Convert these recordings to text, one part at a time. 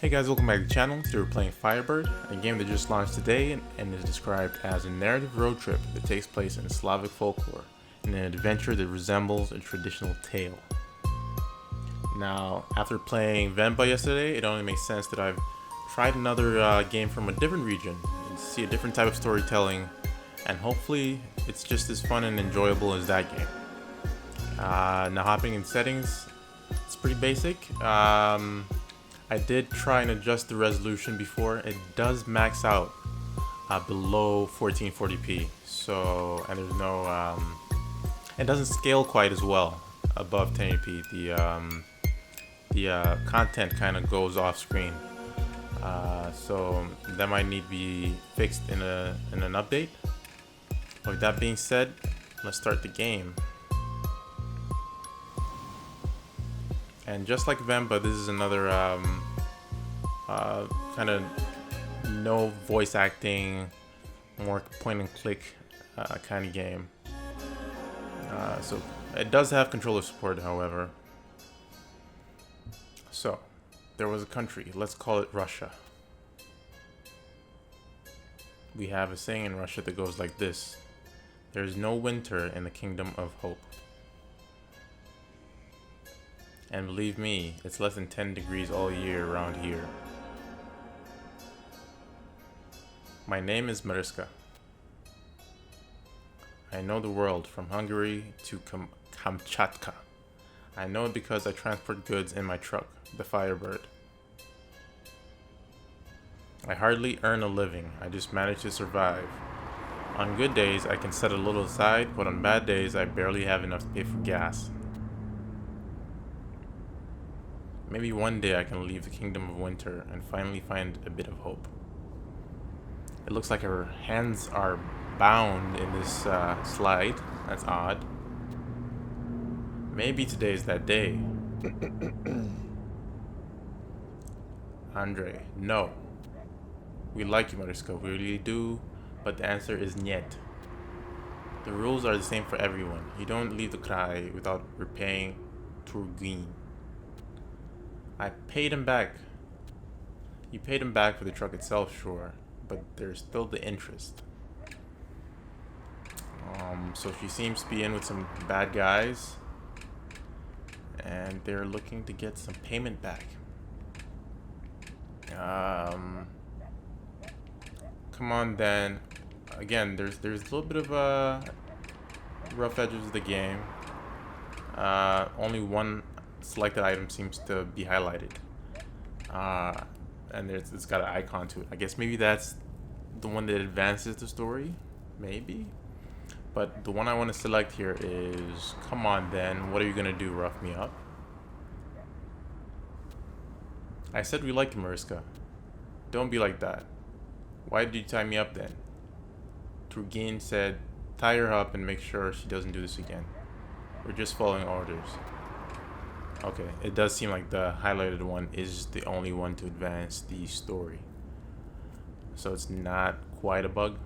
Hey guys, welcome back to the channel. Today we're playing FIREBIRD, a game that just launched today and is described as a narrative road trip that takes place in Slavic folklore, in an adventure that resembles a traditional tale. Now, after playing Venba yesterday, it only makes sense that I've tried another game from a different region, and see a different type of storytelling, and hopefully it's just as fun and enjoyable as that game. Now hopping in settings, it's pretty basic. I did try and adjust the resolution before. It does max out below 1440p. So, and there's no, it doesn't scale quite as well above 1080p. The content kind of goes off screen. So that might need to be fixed in an update. With that being said, let's start the game. And just like Venba, this is another kind of no voice acting, more point and click kind of game. So it does have controller support, however. So there was a country, let's call it Russia. We have a saying in Russia that goes like this: there is no winter in the kingdom of hope. And believe me, it's less than 10 degrees all year around here. My name is Mariska. I know the world from Hungary to Kamchatka. I know it because I transport goods in my truck, the FIREBIRD. I hardly earn a living, I just manage to survive. On good days, I can set a little aside, but on bad days, I barely have enough to pay for gas. Maybe one day I can leave the kingdom of winter and finally find a bit of hope. It looks like her hands are bound in this slide. That's odd. Maybe today's that day. Andre, no. We like you, Mariska, we really do, but the answer is niet. The rules are the same for everyone. You don't leave the Krai without repaying Turgin. I paid him back. You paid him back for the truck itself, sure, but there's still the interest. So she seems to be in with some bad guys, and they're looking to get some payment back. Come on then. Again, there's a little bit of rough edges of the game. Only one selected item seems to be highlighted, and it's got an icon to it. I guess maybe that's the one that advances the story, maybe. But the one I want to select here is, come on then, what are you gonna do, rough me up? I said we liked Mariska. Don't be like that. Why did you tie me up then? Turgin said, tie her up and make sure she doesn't do this again. We're just following orders. Okay, it does seem like the highlighted one is the only one to advance the story. So it's not quite a bug.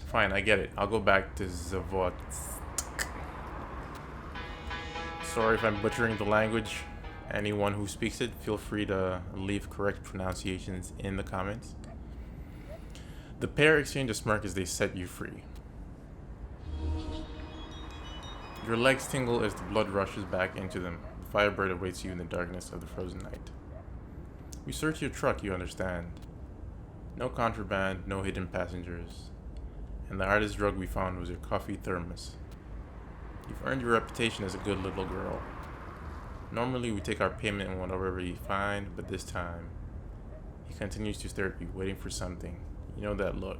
Fine, I get it. I'll go back to Zavod. Sorry if I'm butchering the language. Anyone who speaks it, feel free to leave correct pronunciations in the comments. The pair exchange a smirk as they set you free. Your legs tingle as the blood rushes back into them. The FIREBIRD awaits you in the darkness of the frozen night. We search your truck, you understand. No contraband, no hidden passengers. And the hardest drug we found was your coffee thermos. You've earned your reputation as a good little girl. Normally we take our payment in whatever we find, but this time, he continues to stare at you, waiting for something. You know that look.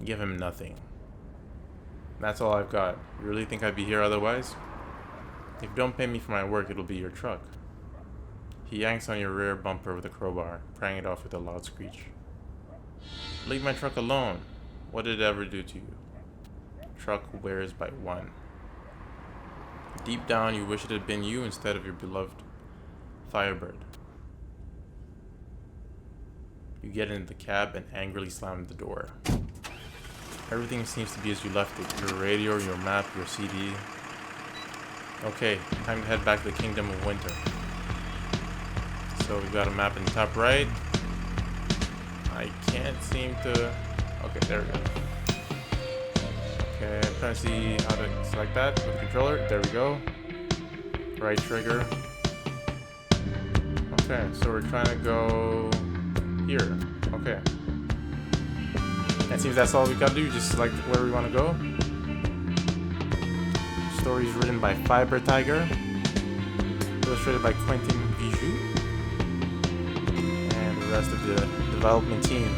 You give him nothing. That's all I've got. You really think I'd be here otherwise? If you don't pay me for my work, it'll be your truck. He yanks on your rear bumper with a crowbar, prying it off with a loud screech. Leave my truck alone. What did it ever do to you? Truck wears by one. Deep down, you wish it had been you instead of your beloved FIREBIRD. You get into the cab and angrily slam the door. Everything seems to be as you left it. Your radio, your map, your CD. Okay, time to head back to the Kingdom of Winter. So we've got a map in the top right. I can't seem to... Okay, there we go. Okay, I'm trying to see how to select that with the controller. There we go. Right trigger. Okay, so we're trying to go here. Okay. It seems that's all we gotta do, just select where we want to go. Stories written by FIREBIRD Tiger. Illustrated by Quentin Bijou. And the rest of the development team.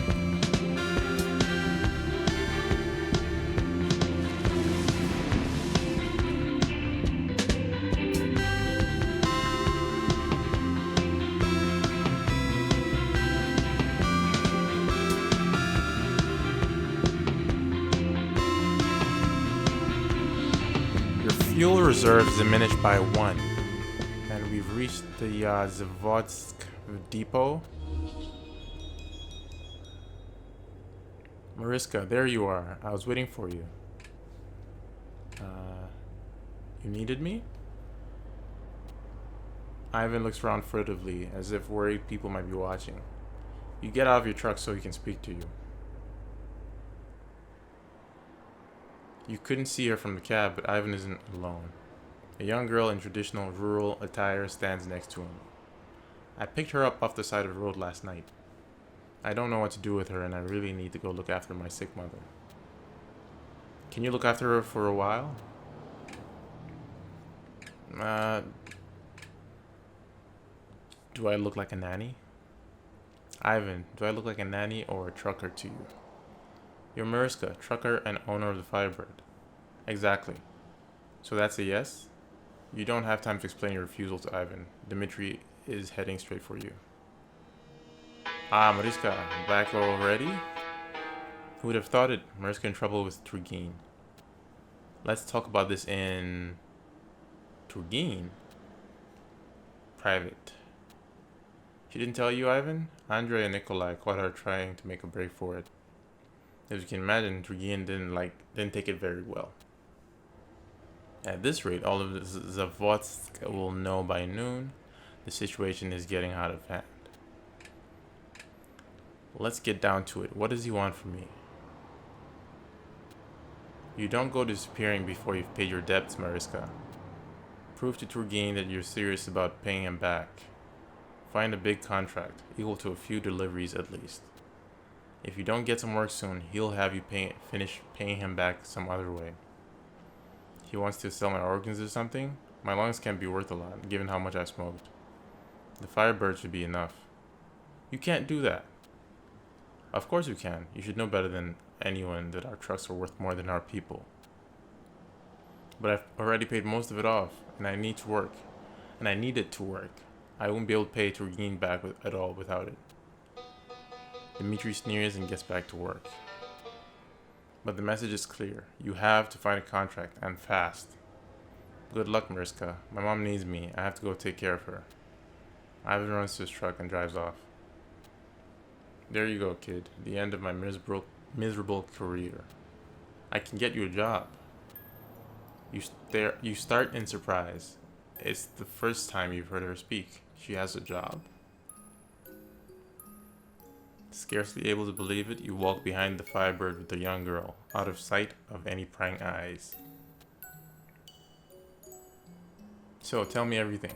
Fuel reserves diminished by 1, and we've reached the Zavodsk depot. Mariska, there you are. I was waiting for you. You needed me? Ivan looks around furtively, as if worried people might be watching. You get out of your truck so he can speak to you. You couldn't see her from the cab, but Ivan isn't alone. A young girl in traditional rural attire stands next to him. I picked her up off the side of the road last night. I don't know what to do with her, and I really need to go look after my sick mother. Can you look after her for a while? Do I look like a nanny? Ivan, do I look like a nanny or a trucker to you? You're Mariska, trucker and owner of the FIREBIRD. Exactly. So that's a yes? You don't have time to explain your refusal to Ivan. Dmitri is heading straight for you. Ah, Mariska, back already? Who would have thought it? Mariska in trouble with Turgene. Let's talk about this in... Turgene? Private. She didn't tell you, Ivan? Andrei and Nikolai caught her trying to make a break for it. As you can imagine, Turgene didn't take it very well. At this rate, all of Zavodsk will know by noon. The situation is getting out of hand. Let's get down to it. What does he want from me? You don't go disappearing before you've paid your debts, Mariska. Prove to Turgene that you're serious about paying him back. Find a big contract, equal to a few deliveries at least. If you don't get some work soon, he'll have you finish paying him back some other way. He wants to sell my organs or something? My lungs can't be worth a lot, given how much I smoked. The FIREBIRD should be enough. You can't do that. Of course you can. You should know better than anyone that our trucks are worth more than our people. But I've already paid most of it off, and I need to work. And I need it to work. I won't be able to pay Turgene back at all without it. Dmitri sneers and gets back to work. But the message is clear. You have to find a contract, and fast. Good luck, Mariska. My mom needs me. I have to go take care of her. Ivan runs to his truck and drives off. There you go, kid. The end of my miserable career. I can get you a job. You start in surprise. It's the first time you've heard her speak. She has a job. Scarcely able to believe it, you walk behind the FIREBIRD with the young girl, out of sight of any prying eyes. So, tell me everything.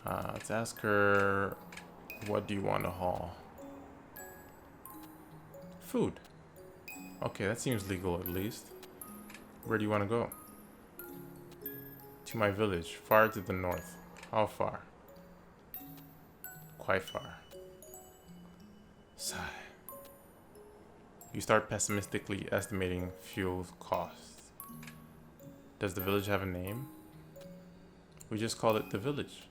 Let's ask her, what do you want to haul? Food. Okay, that seems legal at least. Where do you want to go? To my village, far to the north. How far? Quite far. Sigh. You start pessimistically estimating fuel costs. Does the village have a name? We just call it the village.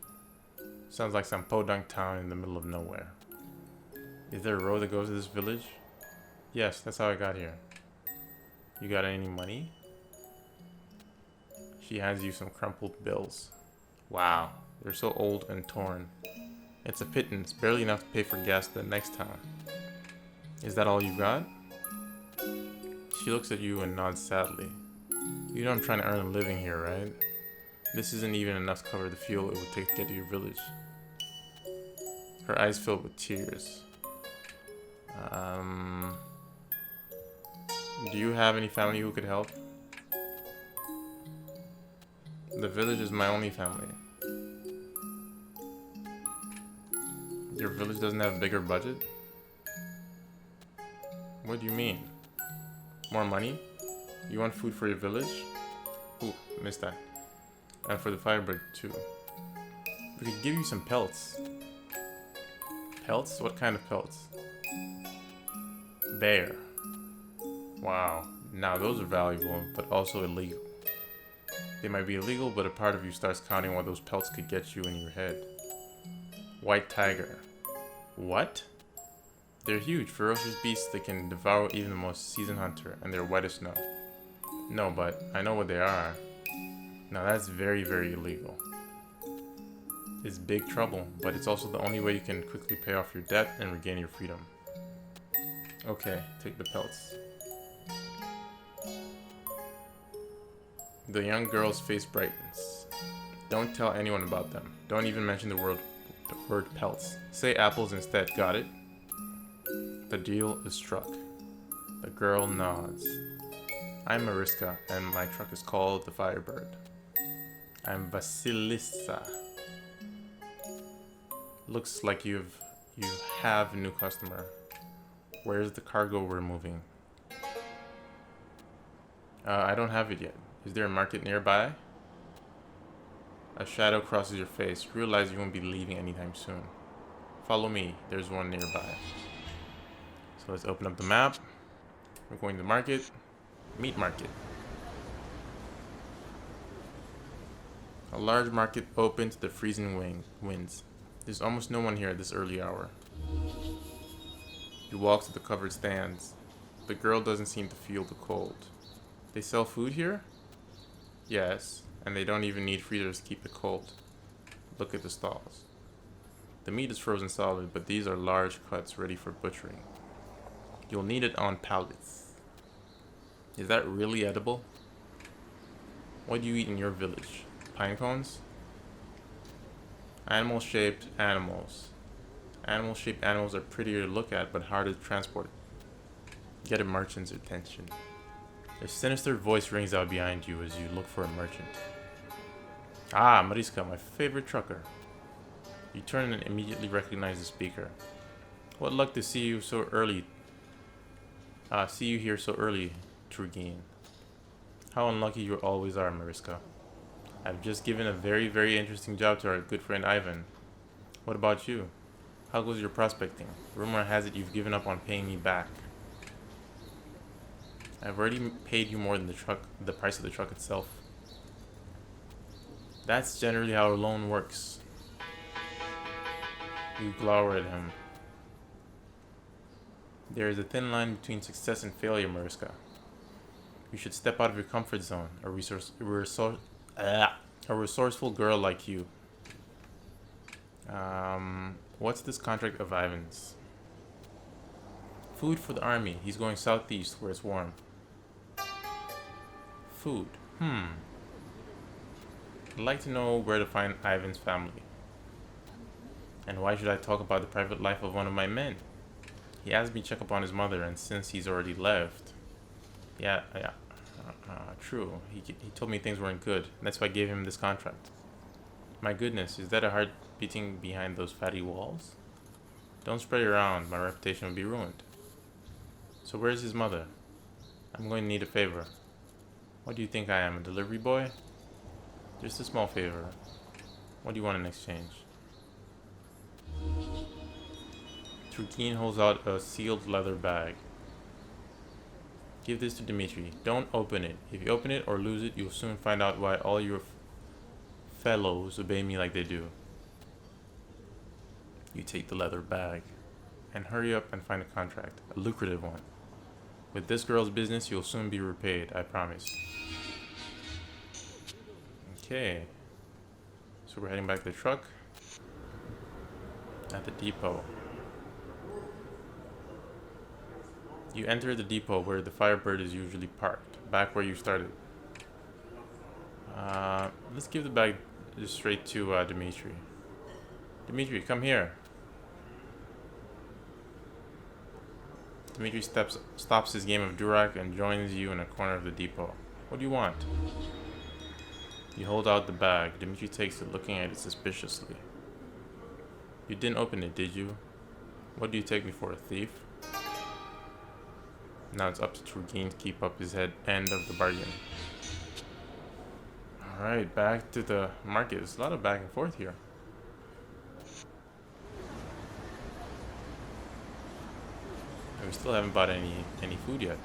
Sounds like some podunk town in the middle of nowhere. Is there a road that goes to this village? Yes, that's how I got here. You got any money? She hands you some crumpled bills. Wow, they're so old and torn. It's a pittance, barely enough to pay for gas to the next town. Is that all you got? She looks at you and nods sadly. You know I'm trying to earn a living here, right? This isn't even enough to cover the fuel it would take to get to your village. Her eyes filled with tears. Do you have any family who could help? The village is my only family. Your village doesn't have a bigger budget? What do you mean? More money? You want food for your village? Ooh, missed that. And for the Firebird too. We could give you some pelts. Pelts? What kind of pelts? Bear. Wow. Now those are valuable, but also illegal. They might be illegal, but a part of you starts counting what those pelts could get you in your head. White tiger. What? They're huge, ferocious beasts that can devour even the most seasoned hunter, and they're white as snow. No, but I know what they are. Now that's very, very illegal. It's big trouble, but it's also the only way you can quickly pay off your debt and regain your freedom. Okay, take the pelts. The young girl's face brightens. Don't tell anyone about them. Don't even mention the word pelts. Say apples instead, got it? The deal is struck. The girl nods. I'm Mariska, and my truck is called the Firebird. I'm Vasilisa. Looks like you have a new customer. Where's the cargo we're moving? I don't have it yet. Is there a market nearby? A shadow crosses your face. You realize you won't be leaving anytime soon. Follow me. There's one nearby. So let's open up the map. We're going to market. Meat market. A large market open to the freezing winds. There's almost no one here at this early hour. You walk to the covered stands. The girl doesn't seem to feel the cold. They sell food here? Yes, and they don't even need freezers to keep it cold. Look at the stalls. The meat is frozen solid, but these are large cuts ready for butchering. You'll need it on pallets. Is that really edible? What do you eat in your village? Pine cones? Animal-shaped animals. Animal-shaped animals are prettier to look at, but harder to transport. Get a merchant's attention. A sinister voice rings out behind you as you look for a merchant. Ah, Mariska, my favorite trucker. You turn and immediately recognize the speaker. What luck to see you so early. See you here so early, Turgene. How unlucky you always are, Mariska. I've just given a very, very interesting job to our good friend Ivan. What about you? How goes your prospecting? Rumor has it you've given up on paying me back. I've already paid you more than the price of the truck itself. That's generally how a loan works. You glower at him. There is a thin line between success and failure, Mariska. You should step out of your comfort zone. A resourceful girl like you. What's this contract of Ivan's? Food for the army. He's going southeast where it's warm. Food. I'd like to know where to find Ivan's family. And why should I talk about the private life of one of my men? He asked me to check up on his mother, and since he's already left... True. He told me things weren't good. That's why I gave him this contract. My goodness, is that a heart beating behind those fatty walls? Don't spread it around. My reputation will be ruined. So where's his mother? I'm going to need a favor. What do you think I am, a delivery boy? Just a small favor. What do you want in exchange? Turgene holds out a sealed leather bag. Give this to Dimitri. Don't open it. If you open it or lose it, you'll soon find out why all your fellows obey me like they do. You take the leather bag and hurry up and find a contract, a lucrative one. With this girl's business, you'll soon be repaid, I promise. Okay. So we're heading back to the truck. At the depot. You enter the depot where the Firebird is usually parked, back where you started. Let's give the bag just straight to Dimitri. Dimitri, come here. Dimitri stops his game of Durak and joins you in a corner of the depot. What do you want? You hold out the bag. Dimitri takes it, looking at it suspiciously. You didn't open it, did you? What do you take me for, a thief? Now it's up to Turgeen to keep up his end of the bargain. Alright, back to the market. There's a lot of back and forth here. And we still haven't bought any food yet.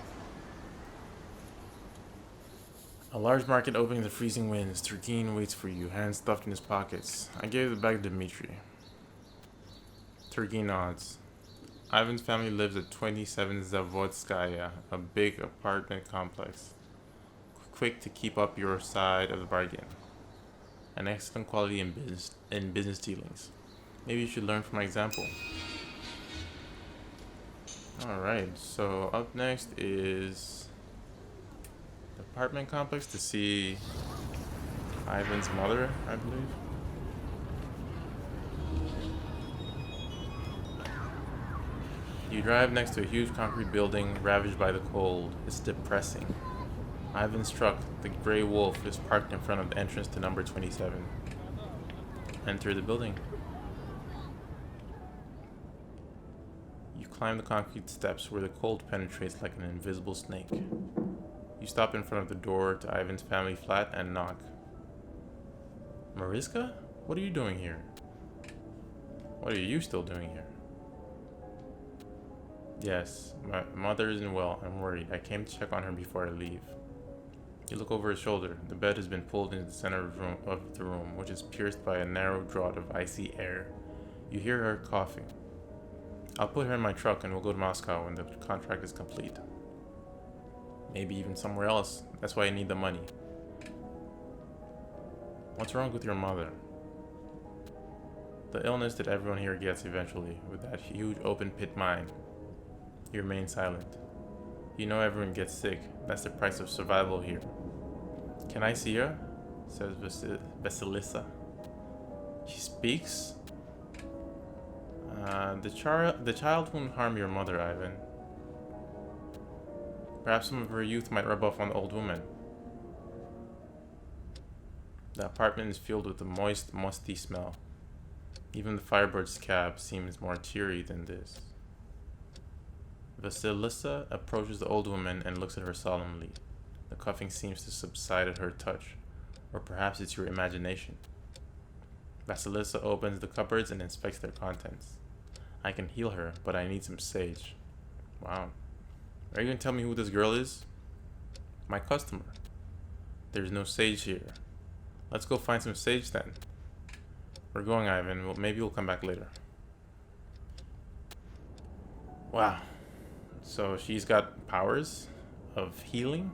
A large market opening the freezing winds. Turgeen waits for you, hands stuffed in his pockets. I gave the bag to Dmitri. Turgeen nods. Ivan's family lives at 27 Zavodskaya, a big apartment complex. Quick to keep up your side of the bargain. An excellent quality in business dealings. Maybe you should learn from my example. Alright, so up next is the apartment complex to see Ivan's mother, I believe. You drive next to a huge concrete building ravaged by the cold. It's depressing. Ivan's truck, the Grey Wolf, is parked in front of the entrance to number 27. Enter the building. You climb the concrete steps where the cold penetrates like an invisible snake. You stop in front of the door to Ivan's family flat and knock. Mariska? What are you doing here? What are you still doing here? Yes, my mother isn't well. I'm worried. I came to check on her before I leave. You look over his shoulder. The bed has been pulled into the center of the room, which is pierced by a narrow draught of icy air. You hear her coughing. I'll put her in my truck and we'll go to Moscow when the contract is complete. Maybe even somewhere else. That's why I need the money. What's wrong with your mother? The illness that everyone here gets eventually, with that huge open pit mine. You remain silent. You know everyone gets sick. That's the price of survival here. Can I see her? Says Vasilisa. She speaks? The child won't harm your mother, Ivan. Perhaps some of her youth might rub off on the old woman. The apartment is filled with a moist, musty smell. Even the Firebird's cab seems more teary than this. Vasilisa approaches the old woman and looks at her solemnly. The coughing seems to subside at her touch, or perhaps it's your imagination. Vasilisa opens the cupboards and inspects their contents. I can heal her, but I need some sage. Wow. Are you going to tell me who this girl is? My customer. There's no sage here. Let's go find some sage then. We're going, Ivan. Well, maybe we'll come back later. Wow. So she's got powers of healing.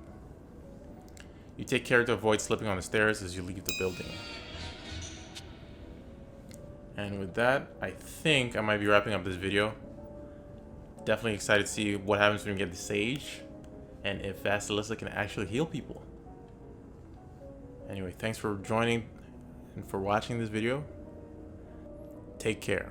You take care to avoid slipping on the stairs as you leave the building. And with that, I think I might be wrapping up this video. Definitely excited to see what happens when we get the sage, and if Vasilisa can actually heal people. Anyway, thanks for joining and for watching this video. Take care.